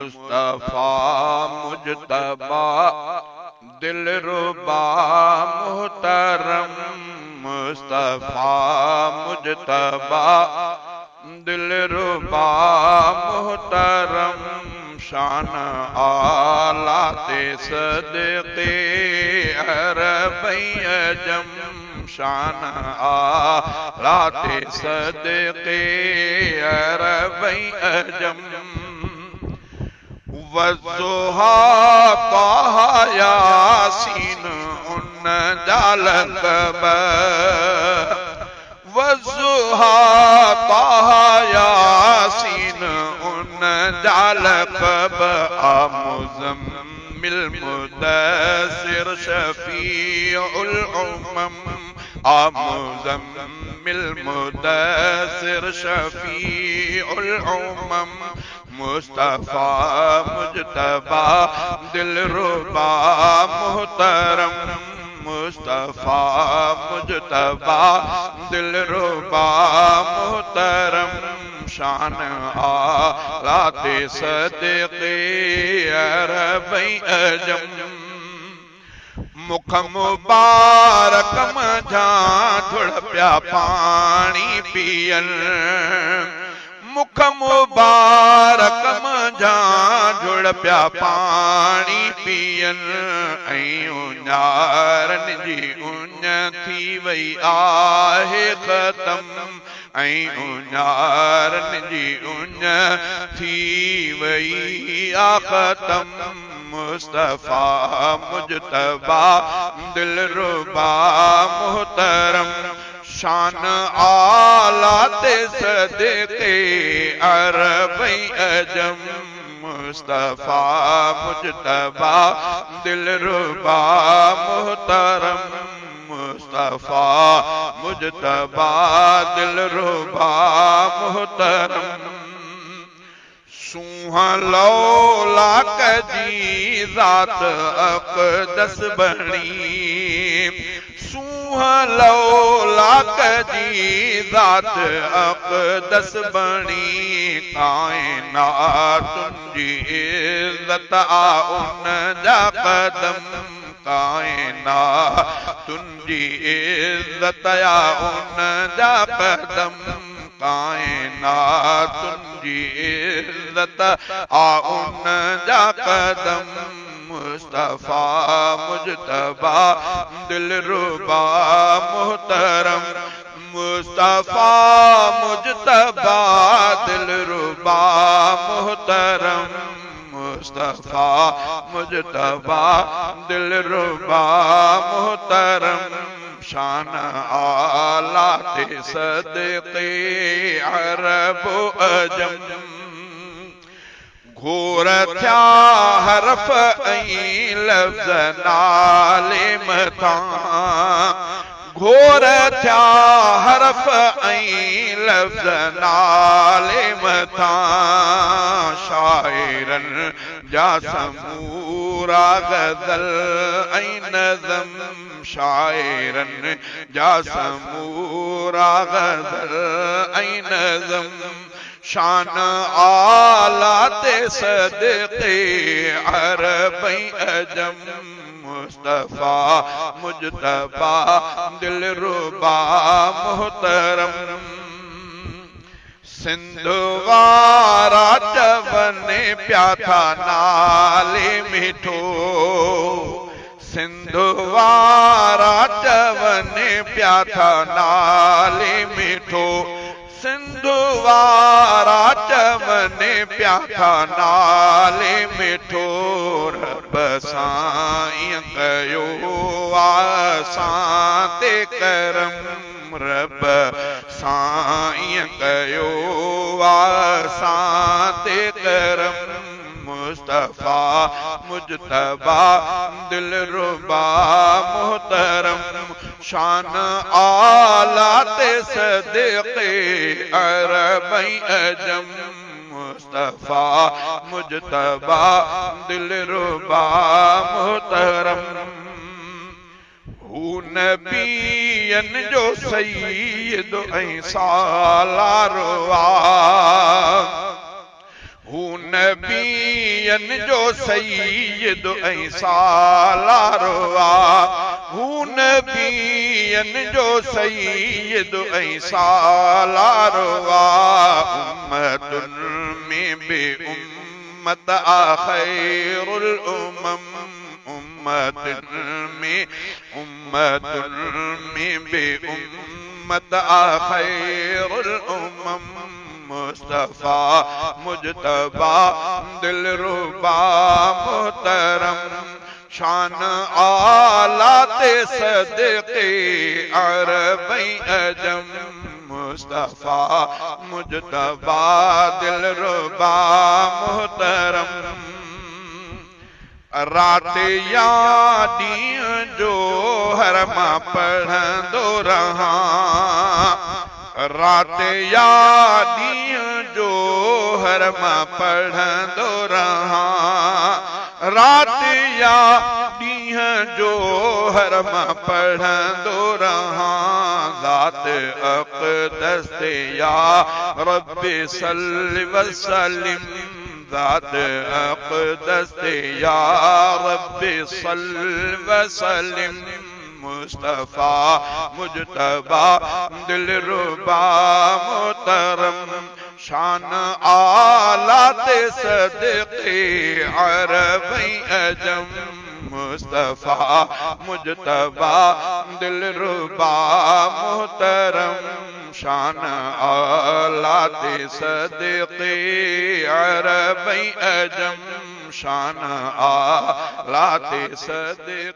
मुस्तफा मुजतबा दिलरुबा मोहतरम मुस्तफा मुजतबा दिलरुबा मोहतरम शान आला ते सदके अरबई अजम शान आला ते सदके अरबई अजम वज़ुहा ताहा यासीन उन जालकब वज़ुहा ताहा यासीन उन जालकब आमुज़म्मिल मुदस्सिर शफ़ीउल उम्मम आमुज़म्मिल मुदस्सिर शफ़ीउल उम्मम मुस्तफा मुजतबा दिलरुबा मोहतरम मुस्तफा मुजतबा दिलरुबा मोहतरम शान आला ते सदके अरबई अजम मुख मुबारक मझा थुड़ प्या पानी पियन मुख मुबारक मझा जुड़ प्या पानी पियन ऐं उञारन जी उञ थी वई आहे ख़तम ऐं उञारन जी उञ थी वई आ ख़तम मुस्तफा मुजतबा दिलरुबा मोहतरम शान आला ते सदके अरबई अजम मुस्तफा मुजतबा दिलरुबा मोहतरम मुस्तफा मुजतबा दिलरुबा मोहतरम सुहलौला कजी ज़ात अक़दस बणी सुहलौला कजी ज़ात अक़दस बणी कायनातुन जी इज़्ज़त आ उन जा क़दम कायनातुन जी इज़्ज़त आ उन जा क़दम कायनातुन जी इज़्ज़त आ उन जा क़दम मुस्तफा मुजतबा दिलरुबा मोहतरम मुस्तफा मुजतबा दिलरुबा मोहतरम मुस्तफा मुजतबा दिलरुबा मोहतरम शान आला ते सदके अरब अजम घोर थिया हरफ ऐं लफ्ज़ नाले मथां घोर थिया हरफ ऐं लफ्ज़ नाले मथां शाइरन जा समूरा गज़ल ऐं नज़म शाइरन जा समूरा गज़ल ऐं नज़म शान आला ते सदके अरबई अजम मुस्तफा मुजतबा दिलरुबा मोहतरम सिंध वारा चवने प्या था नाले मिठो सिंध वारा चवने प्या था नाले मिठो सिंध वारा चवने प्या था नाले मिठो रब साईं कयो असां ते करम रब साईं कयो असां ते करम मुस्तफा मुजतबा दिलरुबा मोहतरम शान आला ते सदके अरबई अजम मुस्तफा मुजतबा दिलरुबा मोहतरम हू नबियन जो सईद ऐं सालार हू नबी जो सईद ऐं सालारो हू नबीअनि जो सईद ऐं सालारो उम्मतुन में बे उम्मत ख़ैरुल उमम उम्मतुन में बे उम्मत ख़ैरुल उमम मुस्तफा मुजतबा दिलरुबा मोहतरम शान आला ते सदके अरबई अजम मुस्तफा मुजतबा दिलरुबा मोहतरम रात या ॾींहं जो हर मां पढ़ंदो रहां रात या ॾींहं जो हर मां पढ़ंदो रहां रात या ॾींहं जो हर मां पढ़ंदो रहां ज़ात अक़दस ते या रब्बि सल्लि वसल्लिम ज़ात अक़दस ते या रब्बि सल्लि वसल्लिम मुस्तफा मुजतबा दिलरुबा मोहतरम शान आला ते सदके अरबई अजम मुस्तफा मुजतबा दिलरुबा मोहतरम शान आला ते सदके अरबई अजम शान आला ते सदके